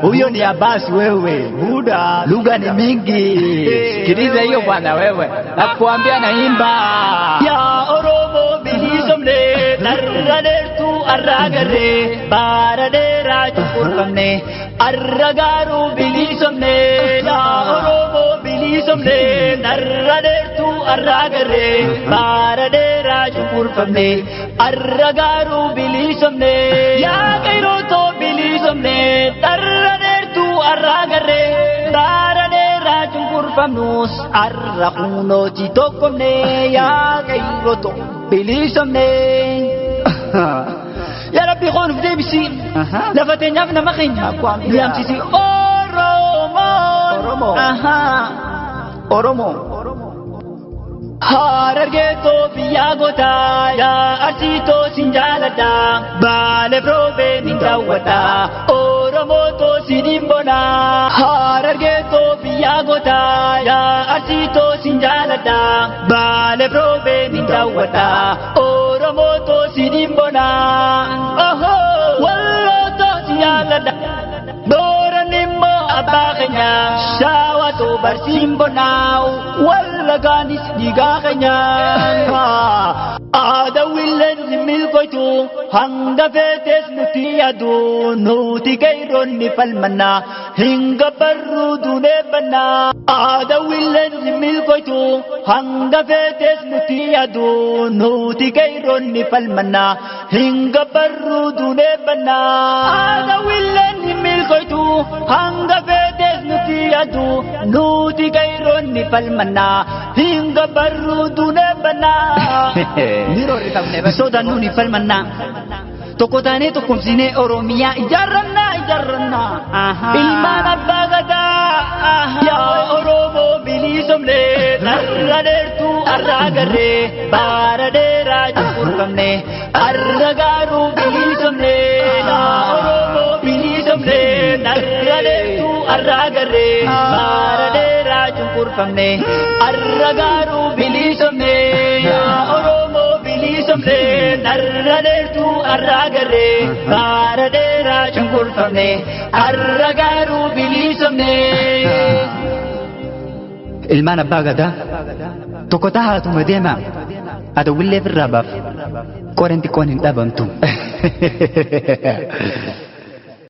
Huyo ni Abbas wewe, Buda, lugha ni mingi. Sikiliza hiyo bwana wewe. Nakuambia naimba. Ya Oromo bilisomne, narradertu arragare, baradera chukurkamne, arragaru bilisomne. Ya Oromo bilisomne, narradertu arragare, baradera chukurkamne, arragaru bilisomne. Ya kairoto bilisomne, tarradertu arragare, baradera chukurkamnus, arrakuno chitokomne. Ya kairoto bilisomne. Ya Rabbi khon fdai bisi lafatenya fna makhenya liam sisi Oromo Harargeto biyagota ya arsito sinjalada bale probe ningawata Oromo to sinimbona Harargeto biyagota ya arsito sinjalada bale probe ningawata Oromo to sinimbona oho wallo to sinjalada Doranimmo abakanya shawato barsimbona walla ganis digakanya ada willen milkoitu hanga fetes nutiyadu nuti kairon ni falmana hinga barrudu nebana ada willen milkoitu hanga fetes nutiyadu nuti kairon ni falmana hinga barrudu nebana ada willen milkoitu hanga fetes nutiyadu nuti kairon ni falmana hinga barrudu nebana soda nuni falmanna tokotane tokomsine Oromia ijarranna ilmana bagada ya Oromo bilisomne narradertu arragare baradera chukurkamne arragaru bilisomne ya Oromo bilisomne narradertu arragare baradera chukurkamne arragaru bilisomne ya Oromo bilisomne narradertu arragare baradera chukurkamne arragaru bilisomne ilmana bagada tokotaha tumadema ada wille firabaf korenti konin dabamtum